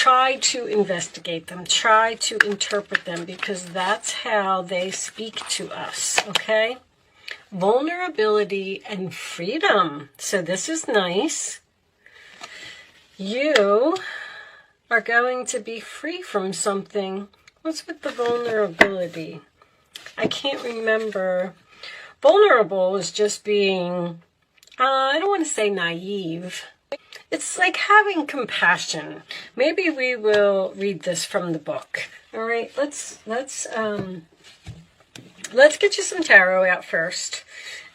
try to investigate them, try to interpret them, because that's how they speak to us, okay? Vulnerability and freedom. So this is nice. You are going to be free from something. What's with the vulnerability? I can't remember. Vulnerable is just being, I don't want to say naive. It's like having compassion. Maybe we will read this from the book. All right, let's get you some tarot out first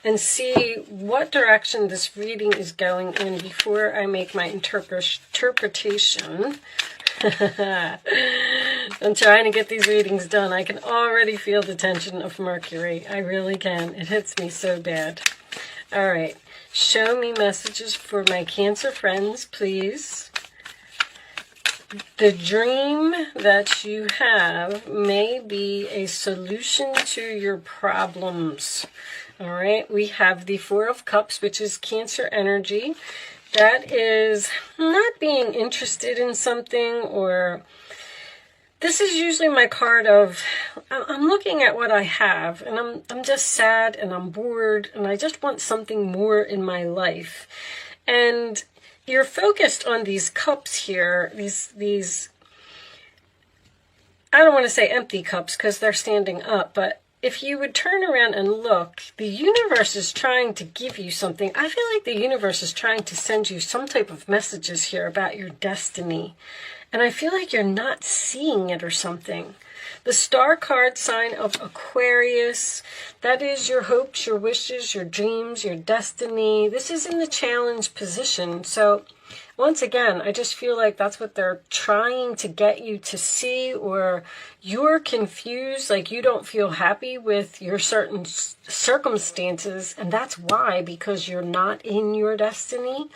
and see what direction this reading is going in before I make my interpretation. I'm trying to get these readings done. I can already feel the tension of Mercury. I really can. It hits me so bad. All right. Show me messages for my Cancer friends, please. The dream that you have may be a solution to your problems. All right. We have the Four of Cups, which is Cancer energy. That is not being interested in something, or this is usually my card of, I'm looking at what I have and I'm just sad and I'm bored and I just want something more in my life. And you're focused on these cups here, these I don't want to say empty cups because they're standing up, but if you would turn around and look, the universe is trying to give you something. I feel like the universe is trying to send you some type of messages here about your destiny. And I feel like you're not seeing it or something. The star card, sign of Aquarius, that is your hopes, your wishes, your dreams, your destiny. This is in the challenge position. So once again, I just feel like that's what they're trying to get you to see, or you're confused, like you don't feel happy with your certain circumstances, and that's why, because you're not in your destiny.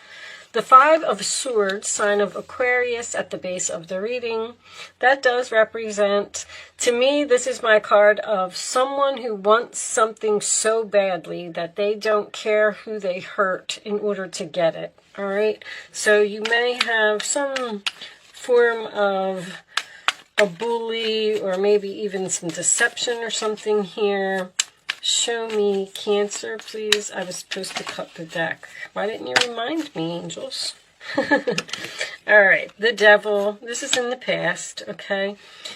The Five of Swords, sign of Aquarius at the base of the reading, that does represent, to me, this is my card of someone who wants something so badly that they don't care who they hurt in order to get it. All right, so you may have some form of a bully or maybe even some deception or something here. Show me Cancer, please. I was supposed to cut the deck. Why didn't you remind me, angels? All right, the Devil. This is in the past, okay?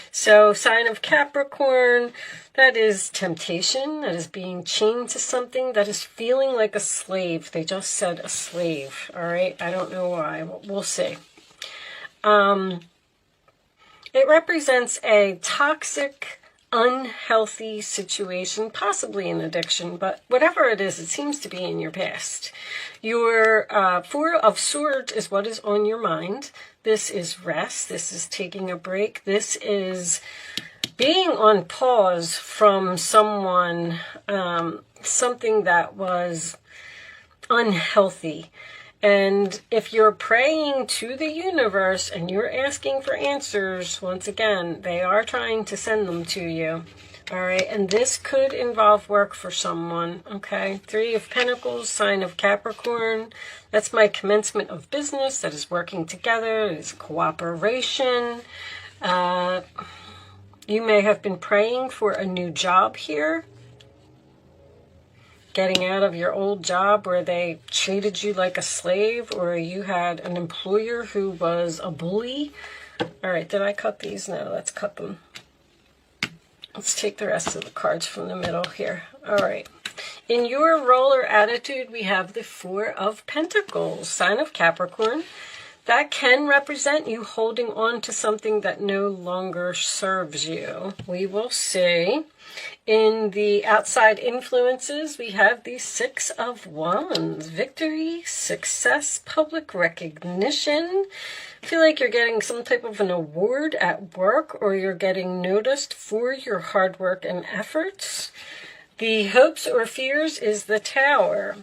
So, sign of Capricorn. That is temptation. That is being chained to something. That is feeling like a slave. They just said a slave, all right? I don't know why. We'll see. It represents a toxic, unhealthy situation, possibly an addiction, but whatever it is, it seems to be in your past. Your Four of Swords is what is on your mind. This is rest. This is taking a break. This is being on pause from someone, something that was unhealthy. And if you're praying to the universe and you're asking for answers, once again, they are trying to send them to you. All right, and this could involve work for someone, okay? Three of Pentacles, sign of Capricorn. That's my commencement of business. That is working together. It is cooperation. You may have been praying for a new job here. Getting out of your old job where they treated you like a slave, or you had an employer who was a bully. All right, did I cut these? No, let's cut them. Let's take the rest of the cards from the middle here. All right. In your roller attitude, we have the Four of Pentacles, sign of Capricorn. That can represent you holding on to something that no longer serves you. We will see. In the outside influences, we have the Six of Wands. Victory, success, public recognition. I feel like you're getting some type of an award at work, or you're getting noticed for your hard work and efforts. The hopes or fears is the Tower.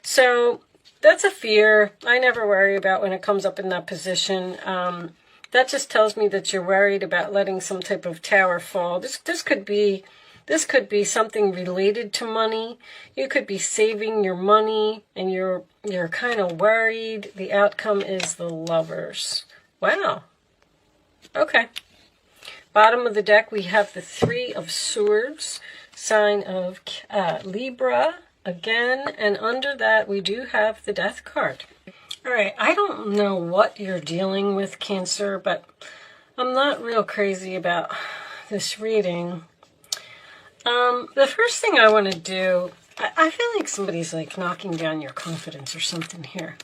So that's a fear I never worry about when it comes up in that position. That just tells me that you're worried about letting some type of tower fall. This could be something related to money. You could be saving your money and you're kind of worried. The outcome is the Lovers. Wow. Okay. Bottom of the deck, we have the Three of Swords, sign of Libra again, and under that we do have the Death card. All right, I don't know what you're dealing with, Cancer, but I'm not real crazy about this reading. The first thing I want to do, I feel like somebody's like knocking down your confidence or something here.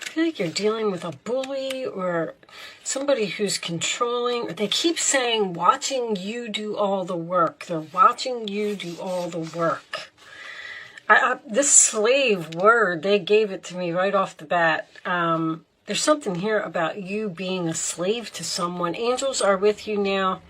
I feel like you're dealing with a bully or somebody who's controlling. They keep saying, watching you do all the work. They're watching you do all the work. This slave word, they gave it to me right off the bat. There's something here about you being a slave to someone. Angels are with you now.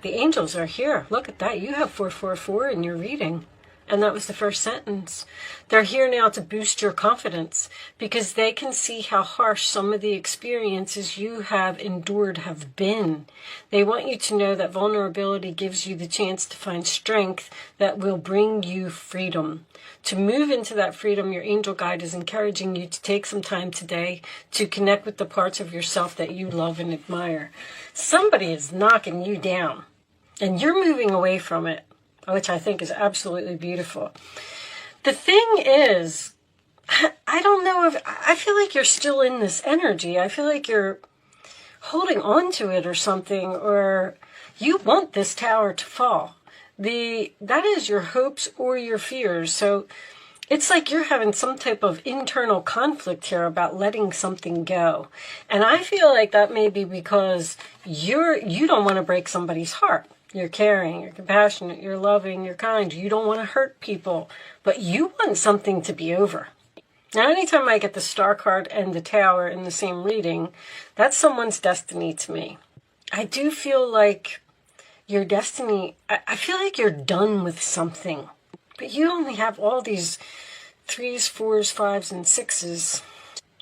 The angels are here. Look at that. You have 444 in your reading. And that was the first sentence. They're here now to boost your confidence because they can see how harsh some of the experiences you have endured have been. They want you to know that vulnerability gives you the chance to find strength that will bring you freedom. To move into that freedom, your angel guide is encouraging you to take some time today to connect with the parts of yourself that you love and admire. Somebody is knocking you down, and you're moving away from it, which I think is absolutely beautiful. The thing is, I don't know if, I feel like you're still in this energy. I feel like you're holding on to it or something, or you want this tower to fall. That is your hopes or your fears. So it's like you're having some type of internal conflict here about letting something go. And I feel like that may be because you don't want to break somebody's heart. You're caring, you're compassionate, you're loving, you're kind. You don't want to hurt people, but you want something to be over. Now, anytime I get the Star card and the Tower in the same reading, that's someone's destiny to me. I do feel like your destiny, I feel like you're done with something, but you only have all these 3s, 4s, 5s, and 6s.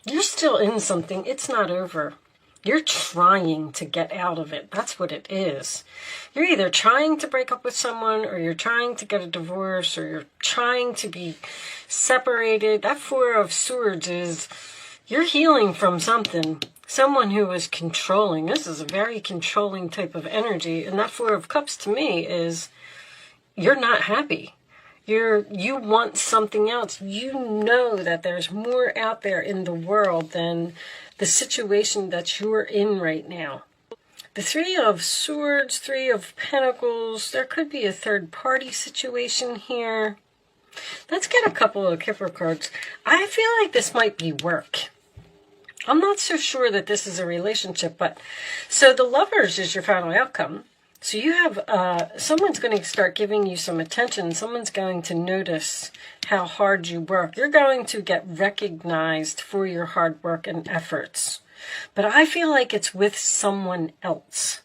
You're still in something. It's not over. You're trying to get out of it. That's what it is. You're either trying to break up with someone, or you're trying to get a divorce, or you're trying to be separated. That Four of Swords is you're healing from something. Someone who is controlling. This is a very controlling type of energy. And that Four of Cups to me is you're not happy. You want something else. You know that there's more out there in the world than the situation that you're in right now. The Three of Swords, Three of Pentacles, there could be a third party situation here. Let's get a couple of Kipper cards. I feel like this might be work. I'm not so sure that this is a relationship, but so the Lovers is your final outcome. So you have, someone's going to start giving you some attention. Someone's going to notice how hard you work. You're going to get recognized for your hard work and efforts. But I feel like it's with someone else.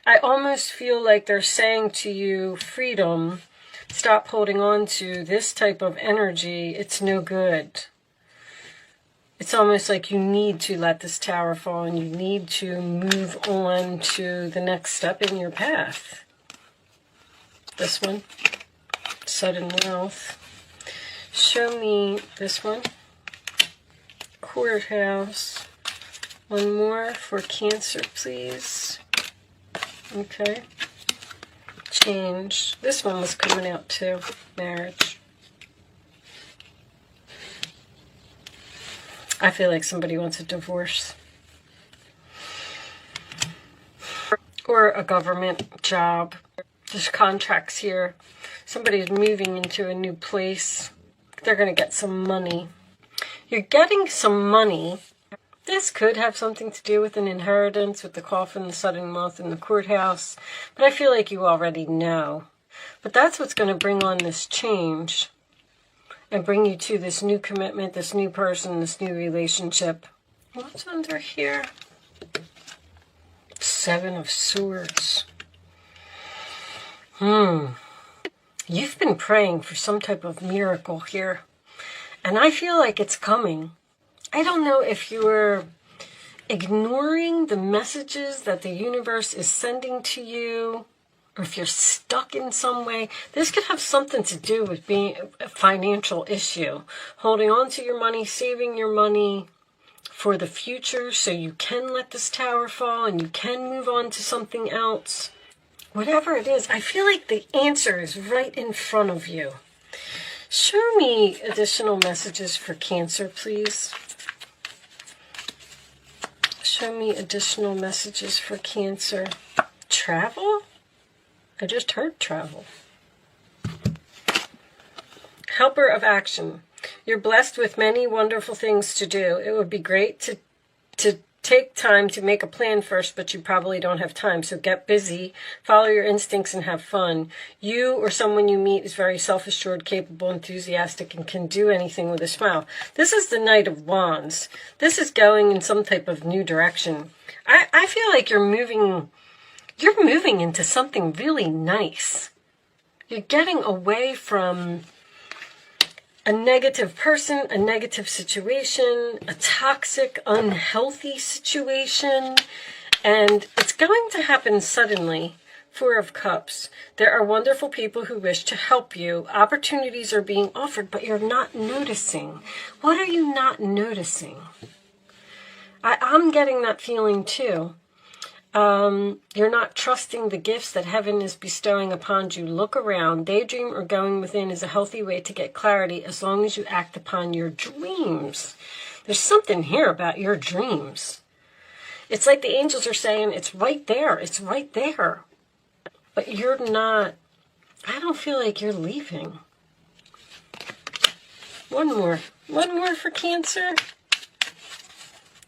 I almost feel like they're saying to you, freedom, stop holding on to this type of energy. It's no good. It's almost like you need to let this tower fall and you need to move on to the next step in your path. This one, sudden wealth. Show me this one, courthouse. One more for Cancer, please. Okay. Change. This one was coming out too, marriage. I feel like somebody wants a divorce. Or a government job. There's contracts here. Somebody's moving into a new place. They're going to get some money. You're getting some money. This could have something to do with an inheritance, with the coffin, the sudden wealth, and the courthouse. But I feel like you already know. But that's what's going to bring on this change. And bring you to this new commitment, this new person, this new relationship. What's under here? Seven of Swords. You've been praying for some type of miracle here. And I feel like it's coming. I don't know if you're ignoring the messages that the universe is sending to you, or if you're stuck in some way. This could have something to do with being a financial issue. Holding on to your money, saving your money. for the future so you can let this tower fall and you can move on to something else. Whatever it is, I feel like the answer is right in front of you. Show me additional messages for Cancer, please. Show me additional messages for Cancer. Travel? I just heard travel. Helper of action. You're blessed with many wonderful things to do. It would be great to take time to make a plan first, but you probably don't have time. So get busy, follow your instincts, and have fun. You or someone you meet is very self-assured, capable, enthusiastic, and can do anything with a smile. This is the Knight of Wands. This is going in some type of new direction. I feel like you're moving into something really nice. You're getting away from a negative person, a negative situation, a toxic, unhealthy situation, and it's going to happen suddenly. Four of Cups. There are wonderful people who wish to help you. Opportunities are being offered, but you're not noticing. What are you not noticing? I'm getting that feeling too. You're not trusting the gifts that heaven is bestowing upon you. Look around. Daydream or going within is a healthy way to get clarity as long as you act upon your dreams. There's something here about your dreams. It's like the angels are saying, it's right there. It's right there. But you're not, I don't feel like you're leaving. One more for Cancer.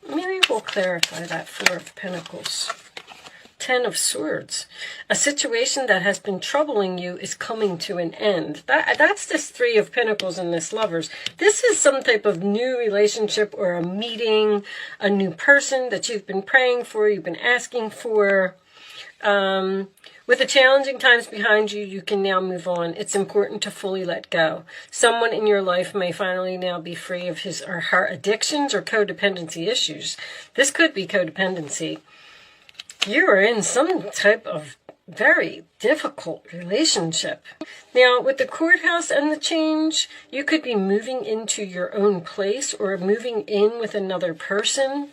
Maybe we'll clarify that. Four of Pentacles. 10 of Swords. A situation that has been troubling you is coming to an end. That's this Three of Pentacles and this Lovers. This is some type of new relationship or a meeting, a new person that you've been praying for, you've been asking for. With the challenging times behind you, you can now move on. It's important to fully let go. Someone in your life may finally now be free of his or her addictions or codependency issues. This could be codependency. You are in some type of very difficult relationship. Now, with the Courthouse and the Change, you could be moving into your own place or moving in with another person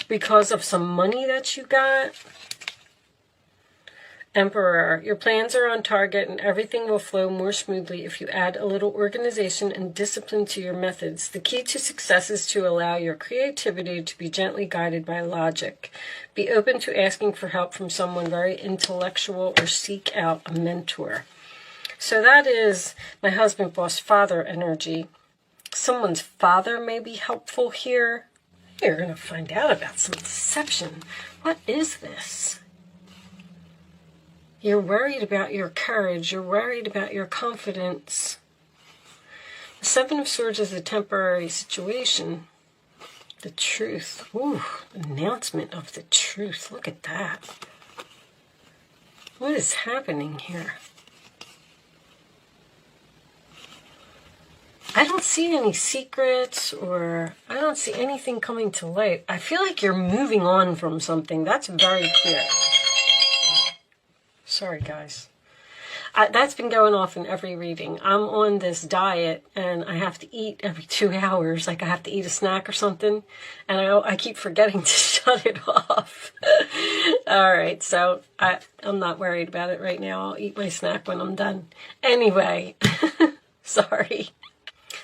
because of some money that you got. Emperor, your plans are on target and everything will flow more smoothly if you add a little organization and discipline to your methods. The key to success is to allow your creativity to be gently guided by logic. Be open to asking for help from someone very intellectual or seek out a mentor. So that is my husband, boss, father energy. Someone's father may be helpful here. You're going to find out about some deception. What is this? You're worried about your courage. You're worried about your confidence. The Seven of Swords is a temporary situation. The truth. Ooh, announcement of the truth. Look at that. What is happening here? I don't see any secrets or I don't see anything coming to light. I feel like you're moving on from something. That's very clear. Sorry, guys. That's been going off in every reading. I'm on this diet, and I have to eat every 2 hours. Like, I have to eat a snack or something, and I keep forgetting to shut it off. All right, so I'm not worried about it right now. I'll eat my snack when I'm done. Anyway, sorry.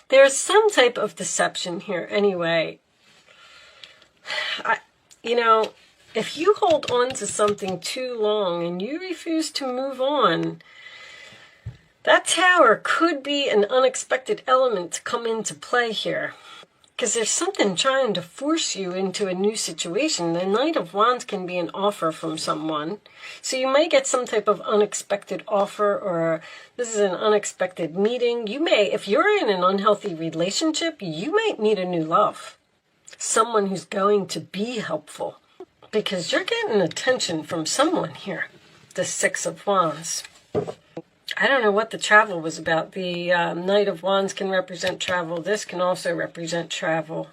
There's some type of deception here. Anyway, if you hold on to something too long and you refuse to move on, that tower could be an unexpected element to come into play here. Because there's something trying to force you into a new situation. The Knight of Wands can be an offer from someone. So you may get some type of unexpected offer, or this is an unexpected meeting. You may, if you're in an unhealthy relationship, you might meet a new love. Someone who's going to be helpful. Because you're getting attention from someone here. The Six of Wands. I don't know what the travel was about. The Knight of Wands can represent travel. This can also represent travel.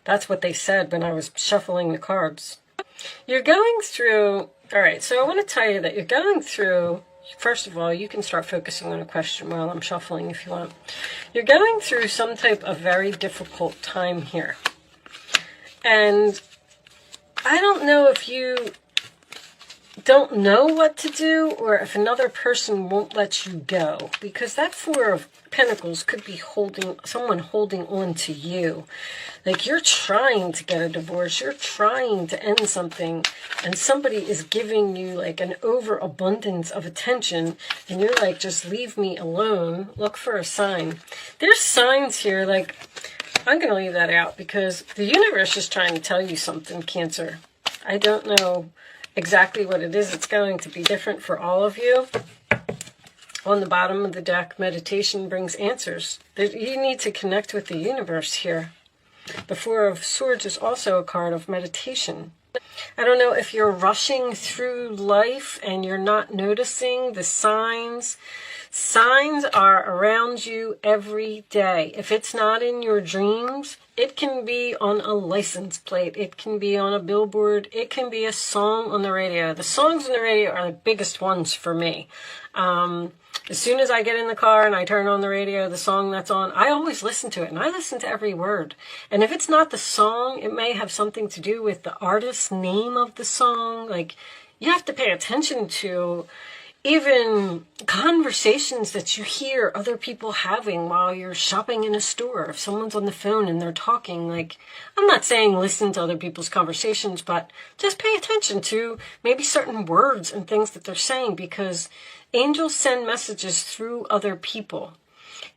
That's what they said when I was shuffling the cards. You're going through... Alright, so I want to tell you that you're going through... First of all, you can start focusing on a question while I'm shuffling if you want. You're going through some type of very difficult time here. And I don't know if you don't know what to do or if another person won't let you go, because that Four of Pentacles could be someone holding on to you. Like you're trying to get a divorce, you're trying to end something, and somebody is giving you like an overabundance of attention, and you're like, just leave me alone. Look for a sign. There's signs here, like, I'm going to leave that out because the universe is trying to tell you something, Cancer. I don't know exactly what it is. It's going to be different for all of you. On the bottom of the deck, meditation brings answers. You need to connect with the universe here. The Four of Swords is also a card of meditation. I don't know if you're rushing through life and you're not noticing the signs. Signs are around you every day. If it's not in your dreams, it can be on a license plate. It can be on a billboard. It can be a song on the radio. The songs on the radio are the biggest ones for me. As soon as I get in the car and I turn on the radio, the song that's on, I always listen to it, and I listen to every word. And if it's not the song, it may have something to do with the artist's name of the song. Like, you have to pay attention to even conversations that you hear other people having while you're shopping in a store. If someone's on the phone and they're talking, like, I'm not saying listen to other people's conversations, but just pay attention to maybe certain words and things that they're saying, because angels send messages through other people.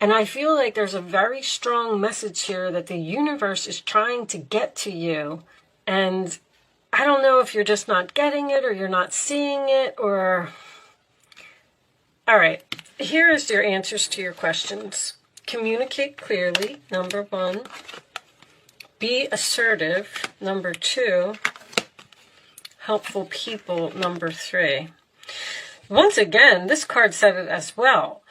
And I feel like there's a very strong message here that the universe is trying to get to you. And I don't know if you're just not getting it or you're not seeing it, or... All right, here is your answers to your questions. Communicate clearly, number 1. Be assertive, number 2. Helpful people, number 3. Once again, this card said it as well.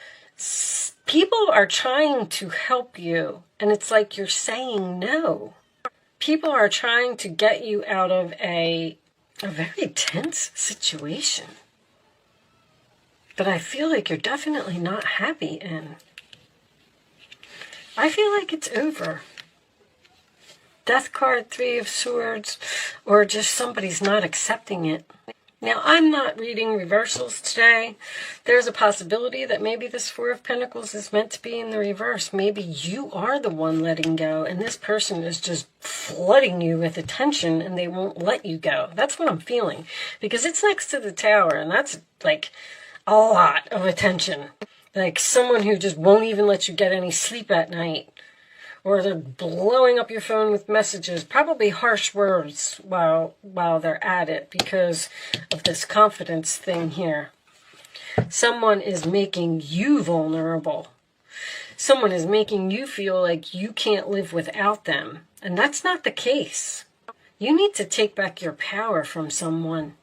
People are trying to help you, and it's like you're saying no. People are trying to get you out of a very tense situation. But I feel like you're definitely not happy in. I feel like it's over. Death card, 3 of Swords, or just somebody's not accepting it. Now, I'm not reading reversals today. There's a possibility that maybe this 4 of Pentacles is meant to be in the reverse. Maybe you are the one letting go, and this person is just flooding you with attention, and they won't let you go. That's what I'm feeling, because it's next to the Tower, and that's like a lot of attention. Like someone who just won't even let you get any sleep at night. Or they're blowing up your phone with messages, probably harsh words while they're at it because of this confidence thing here. Someone is making you vulnerable. Someone is making you feel like you can't live without them. And that's not the case. You need to take back your power from someone.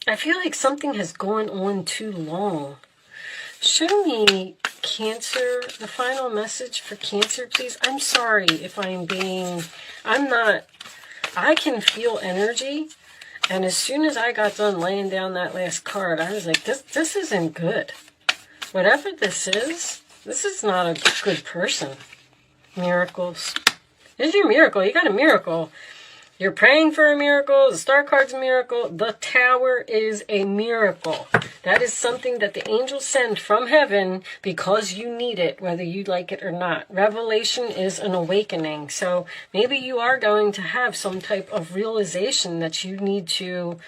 I feel like something has gone on too long. Show me, Cancer, the final message for Cancer, please. I'm sorry if I can feel energy. And as soon as I got done laying down that last card, I was like, this isn't good. Whatever this is not a good person. Miracles. Here's your miracle. You got a miracle. You're praying for a miracle. The Star card's a miracle. The Tower is a miracle. That is something that the angels send from heaven because you need it, whether you like it or not. Revelation is an awakening. So maybe you are going to have some type of realization that you need to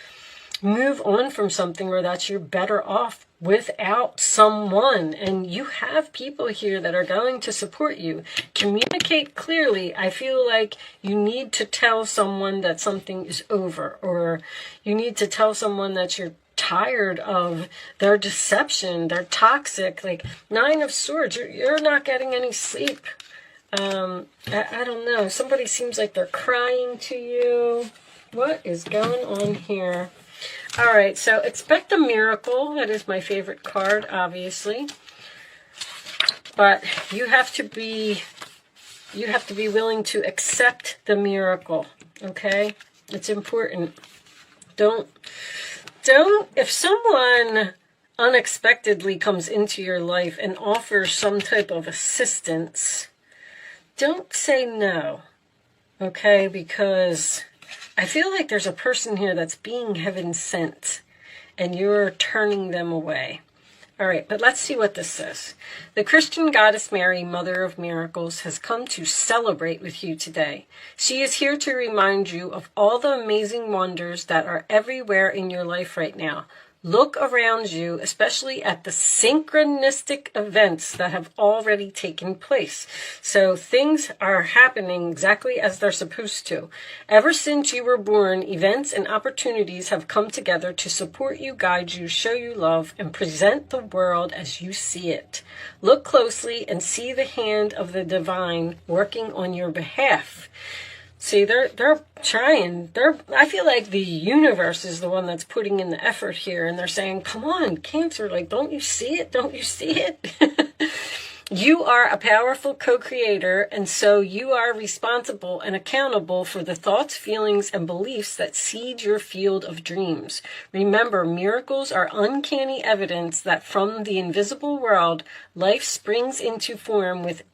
move on from something, or that you're better off without someone. And you have people here that are going to support you. Communicate clearly. I feel like you need to tell someone that something is over, or you need to tell someone that you're tired of their deception. They're toxic. Like 9 of Swords, you're not getting any sleep. I don't know. Somebody seems like they're crying to you. What is going on here? All right, so expect a miracle. That is my favorite card, obviously. But you have to be willing to accept the miracle, okay? It's important. Don't, if someone unexpectedly comes into your life and offers some type of assistance, don't say no, okay? Because I feel like there's a person here that's being heaven sent, and you're turning them away. All right, but let's see what this says. The Christian goddess Mary, Mother of Miracles, has come to celebrate with you today. She is here to remind you of all the amazing wonders that are everywhere in your life right now. Look around you, especially at the synchronistic events that have already taken place. So things are happening exactly as they're supposed to. Ever since you were born, events and opportunities have come together to support you, guide you, show you love, and present the world as you see it. Look closely and see the hand of the divine working on your behalf. See, they're trying. I feel like the universe is the one that's putting in the effort here, and they're saying, come on, Cancer, like, don't you see it? Don't you see it? You are a powerful co-creator, and so you are responsible and accountable for the thoughts, feelings, and beliefs that seed your field of dreams. Remember, miracles are uncanny evidence that from the invisible world, life springs into form without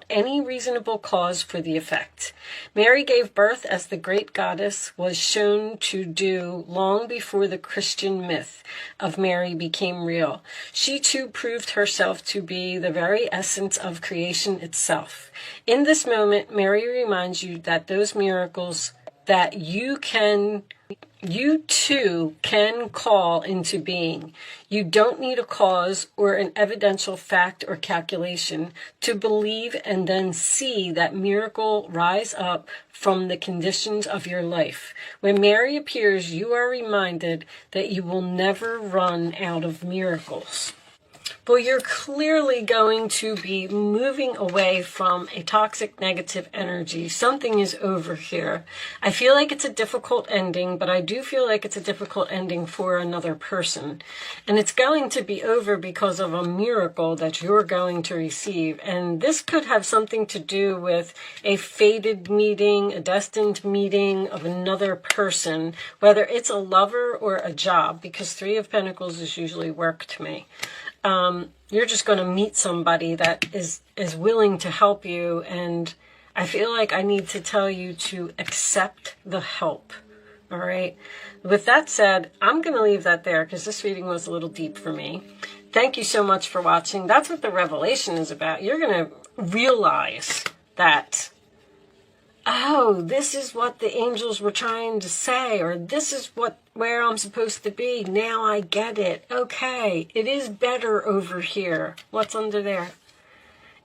any reasonable cause for the effect. Mary gave birth as the great goddess was shown to do long before the Christian myth of Mary became real. She too proved herself to be the very essence of creation itself. In this moment, Mary reminds you that those miracles that you too can call into being. You don't need a cause or an evidential fact or calculation to believe and then see that miracle rise up from the conditions of your life. When Mary appears, you are reminded that you will never run out of miracles. Well, you're clearly going to be moving away from a toxic negative energy. Something is over here. I feel like it's a difficult ending, but I do feel like it's a difficult ending for another person. And it's going to be over because of a miracle that you're going to receive. And this could have something to do with a fated meeting, a destined meeting of another person, whether it's a lover or a job, because Three of Pentacles is usually work to me. You're just going to meet somebody that is willing to help you, and I feel like I need to tell you to accept the help. All right. With that said, I'm going to leave that there because this reading was a little deep for me. Thank you so much for watching. That's what the revelation is about. You're going to realize that, oh, this is what the angels were trying to say, or this is where I'm supposed to be. Now I get it. Okay, it is better over here. What's under there?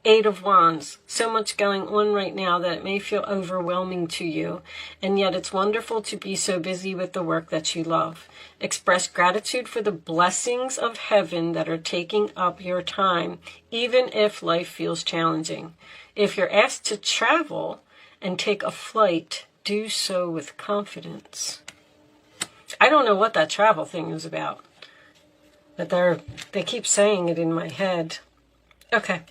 Eight of Wands. So much going on right now that it may feel overwhelming to you, and yet it's wonderful to be so busy with the work that you love. Express gratitude for the blessings of heaven that are taking up your time, even if life feels challenging. If you're asked to travel and take a flight, do so with confidence. I don't know what that travel thing is about, but they keep saying it in my head. Okay.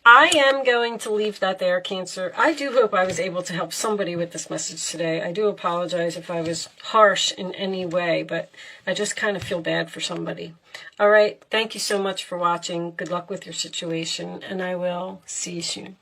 I am going to leave that there, Cancer. I do hope I was able to help somebody with this message today. I do apologize if I was harsh in any way, but I just kind of feel bad for somebody. All right. Thank you so much for watching. Good luck with your situation, and I will see you soon.